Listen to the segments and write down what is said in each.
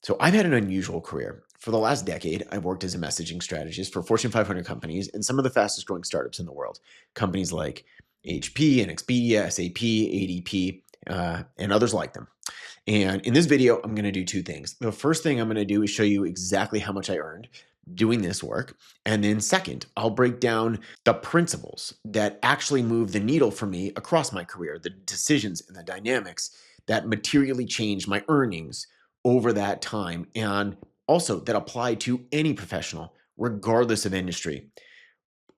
So I've had an unusual career. For the last decade, I've worked as a messaging strategist for Fortune 500 companies and some of the fastest growing startups in the world. Companies like HP and Expedia, SAP, ADP, and others like them. And in this video, I'm going to do two things. The first thing I'm going to do is show you exactly how much I earned doing this work. And then second, I'll break down the principles that actually move the needle for me across my career, the decisions and the dynamics that materially changed my earnings over that time, and also that apply to any professional, regardless of industry.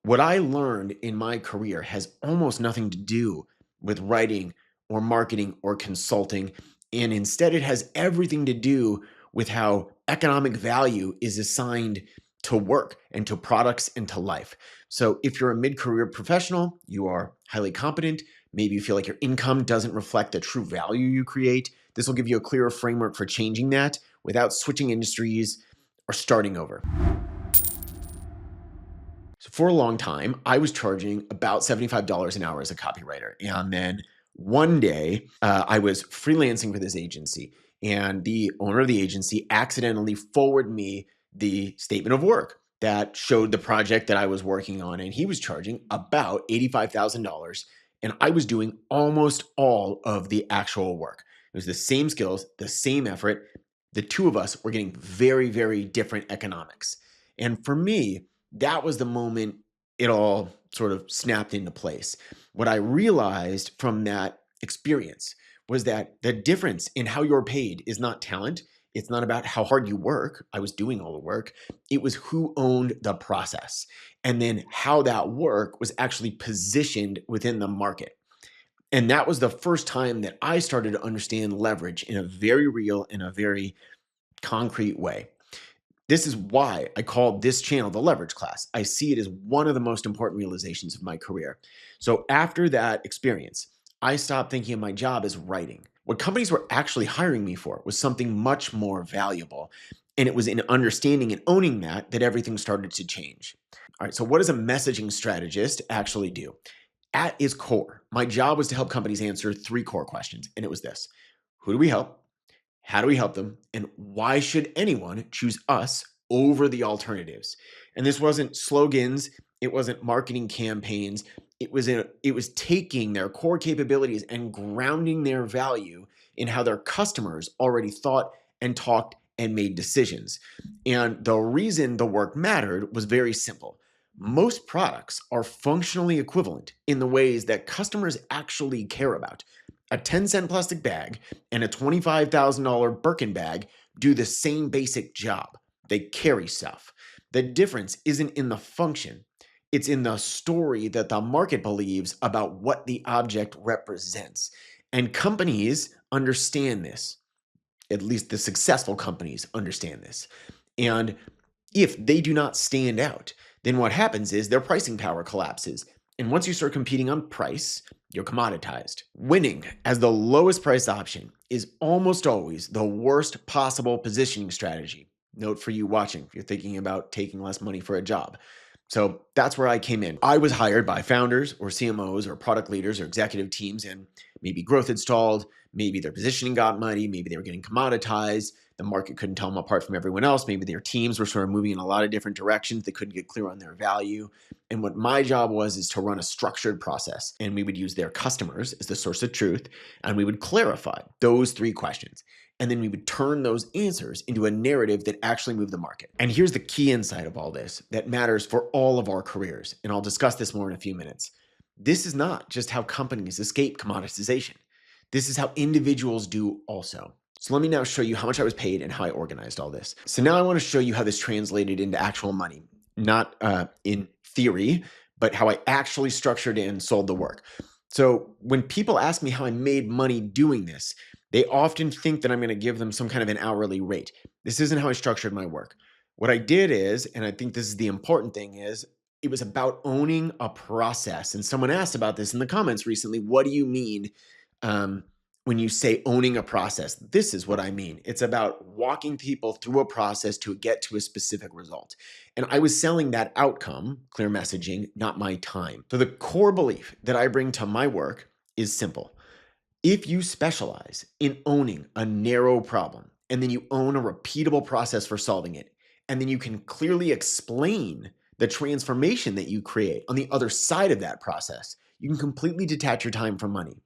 What I learned in my career has almost nothing to do with writing or marketing or consulting. And instead, it has everything to do with how economic value is assigned to work and to products and to life. So, if you're a mid career professional, you are highly competent, maybe you feel like your income doesn't reflect the true value you create. This will give you a clearer framework for changing that without switching industries or starting over. So for a long time, I was charging about $75 an hour as a copywriter. And then one day, I was freelancing for this agency, and the owner of the agency accidentally forwarded me the statement of work that showed the project that I was working on. And he was charging about $85,000. And I was doing almost all of the actual work. It was the same skills, the same effort. The two of us were getting very, very different economics. And for me, that was the moment it all sort of snapped into place. What I realized from that experience was that the difference in how you're paid is not talent. It's not about how hard you work. I was doing all the work. It was who owned the process and then how that work was actually positioned within the market. And that was the first time that I started to understand leverage in a very real and a very concrete way. This is why I call this channel the leverage class. I see it as one of the most important realizations of my career. So after that experience, I stopped thinking of my job as writing. What companies were actually hiring me for was something much more valuable. And it was in understanding and owning that everything started to change. All right, so what does a messaging strategist actually do? At its core, my job was to help companies answer three core questions. And it was this: who do we help? How do we help them? And why should anyone choose us over the alternatives? And this wasn't slogans, it wasn't marketing campaigns. It was taking their core capabilities and grounding their value in how their customers already thought and talked and made decisions. And the reason the work mattered was very simple. Most products are functionally equivalent in the ways that customers actually care about. A 10-cent plastic bag and a $25,000 Birkin bag do the same basic job. They carry stuff. The difference isn't in the function. It's in the story that the market believes about what the object represents. And companies understand this. At least the successful companies understand this. And if they do not stand out, then what happens is their pricing power collapses. And once you start competing on price, you're commoditized. Winning as the lowest price option is almost always the worst possible positioning strategy. Note for you watching if you're thinking about taking less money for a job. So that's where I came in. I was hired by founders or CMOs or product leaders or executive teams, and maybe growth had stalled, maybe their positioning got muddy, maybe they were getting commoditized, the market couldn't tell them apart from everyone else, maybe their teams were sort of moving in a lot of different directions, they couldn't get clear on their value. And what my job was is to run a structured process, and we would use their customers as the source of truth, and we would clarify those three questions. And then we would turn those answers into a narrative that actually moved the market. And here's the key insight of all this that matters for all of our careers. And I'll discuss this more in a few minutes. This is not just how companies escape commoditization. This is how individuals do also. So let me now show you how much I was paid and how I organized all this. So now I want to show you how this translated into actual money, not in theory, but how I actually structured and sold the work. So when people ask me how I made money doing this, they often think that I'm going to give them some kind of an hourly rate. This isn't how I structured my work. What I did is, and I think this is the important thing, is it was about owning a process. And someone asked about this in the comments recently. What do you mean when you say owning a process? This is what I mean. It's about walking people through a process to get to a specific result. And I was selling that outcome, clear messaging, not my time. So the core belief that I bring to my work is simple. If you specialize in owning a narrow problem and then you own a repeatable process for solving it, and then you can clearly explain the transformation that you create on the other side of that process, you can completely detach your time from money.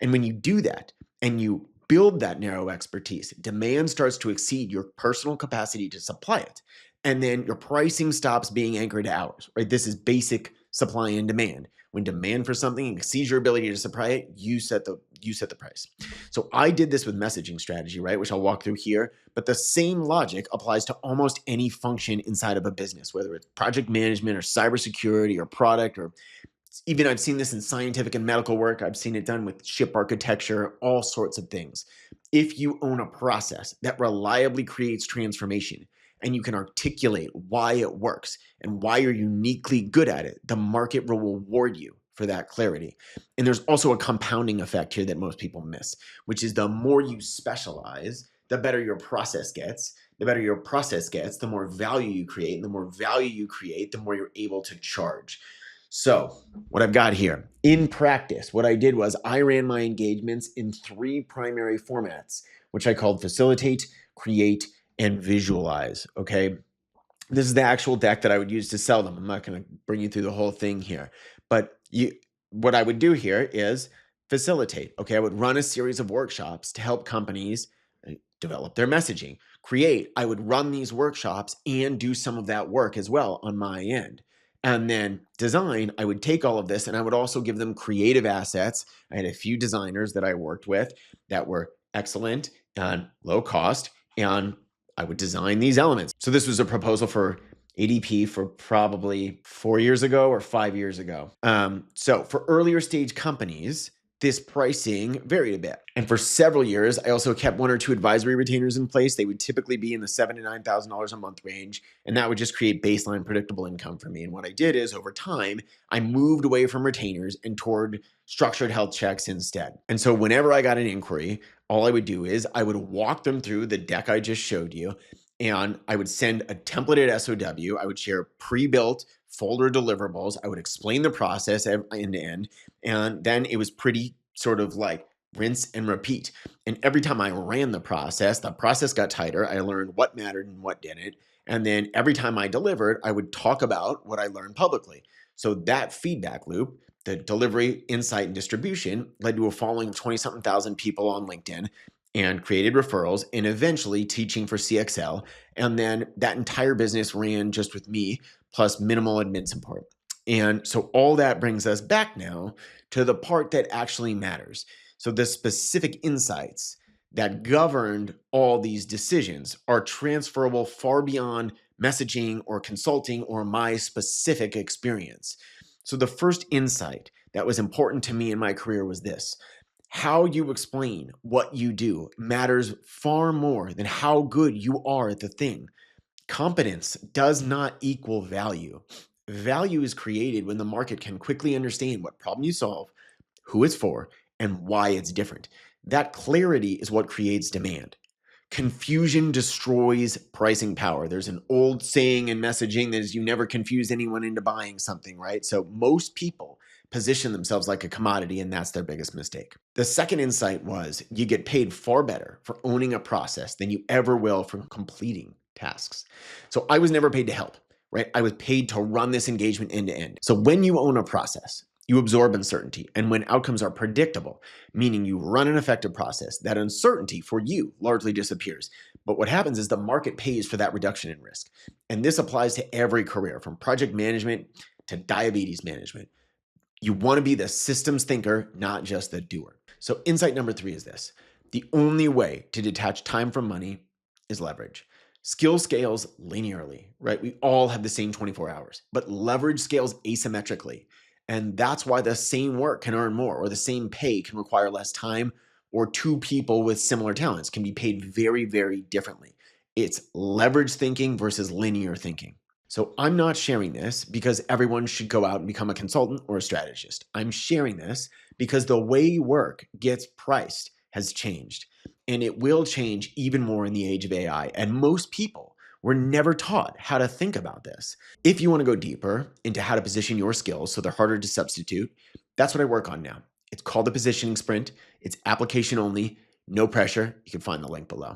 And when you do that and you build that narrow expertise, demand starts to exceed your personal capacity to supply it. And then your pricing stops being anchored to hours, right? This is basic supply and demand. When demand for something exceeds your ability to supply it, you set the price. So I did this with messaging strategy, right? Which I'll walk through here. But the same logic applies to almost any function inside of a business, whether it's project management or cybersecurity or product, or even I've seen this in scientific and medical work. I've seen it done with ship architecture, all sorts of things. If you own a process that reliably creates transformation and you can articulate why it works and why you're uniquely good at it, the market will reward you for that clarity. And there's also a compounding effect here that most people miss, which is the more you specialize, the better your process gets. The better your process gets, the more value you create. And the more value you create, the more you're able to charge. So, what I've got here in practice, what I did was I ran my engagements in 3 primary formats, which I called facilitate, create, and visualize. Okay. This is the actual deck that I would use to sell them. I'm not going to bring you through the whole thing here, but what I would do here is facilitate. Okay. I would run a series of workshops to help companies develop their messaging. Create, I would run these workshops and do some of that work as well on my end. And then design, I would take all of this and I would also give them creative assets. I had a few designers that I worked with that were excellent and low cost, and I would design these elements. So this was a proposal for ADP for probably 4 years ago or 5 years ago. So for earlier stage companies, this pricing varied a bit. And for several years, I also kept 1 or 2 advisory retainers in place. They would typically be in the $7,000 to $9,000 a month range. And that would just create baseline predictable income for me. And what I did is over time, I moved away from retainers and toward structured health checks instead. And so whenever I got an inquiry, all I would do is I would walk them through the deck I just showed you. And I would send a templated SOW. I would share pre-built folder deliverables. I would explain the process end to end. And then it was pretty sort of like rinse and repeat. And every time I ran the process got tighter. I learned what mattered and what didn't. And then every time I delivered, I would talk about what I learned publicly. So that feedback loop, the delivery, insight, and distribution led to a following of 20-something thousand people on LinkedIn and created referrals and eventually teaching for CXL. And then that entire business ran just with me plus minimal admin support. And so all that brings us back now to the part that actually matters. So the specific insights that governed all these decisions are transferable far beyond messaging or consulting or my specific experience. So the first insight that was important to me in my career was this: how you explain what you do matters far more than how good you are at the thing. Competence does not equal value. Value is created when the market can quickly understand what problem you solve, who it's for, and why it's different. That clarity is what creates demand. Confusion destroys pricing power. There's an old saying in messaging that is you never confuse anyone into buying something, right? So most people position themselves like a commodity, and that's their biggest mistake. The second insight was you get paid far better for owning a process than you ever will for completing tasks. So I was never paid to help, right? I was paid to run this engagement end to end. So when you own a process, you absorb uncertainty. And when outcomes are predictable, meaning you run an effective process, that uncertainty for you largely disappears. But what happens is the market pays for that reduction in risk. And this applies to every career, from project management to diabetes management. You want to be the systems thinker, not just the doer. So insight number 3 is this: the only way to detach time from money is leverage. Skill scales linearly, right? We all have the same 24 hours, but leverage scales asymmetrically. And that's why the same work can earn more, or the same pay can require less time, or 2 people with similar talents can be paid very, very differently. It's leverage thinking versus linear thinking. So I'm not sharing this because everyone should go out and become a consultant or a strategist. I'm sharing this because the way work gets priced has changed, and it will change even more in the age of AI. And most people were never taught how to think about this. If you want to go deeper into how to position your skills so they're harder to substitute, that's what I work on now. It's called the Positioning Sprint. It's application only, no pressure. You can find the link below.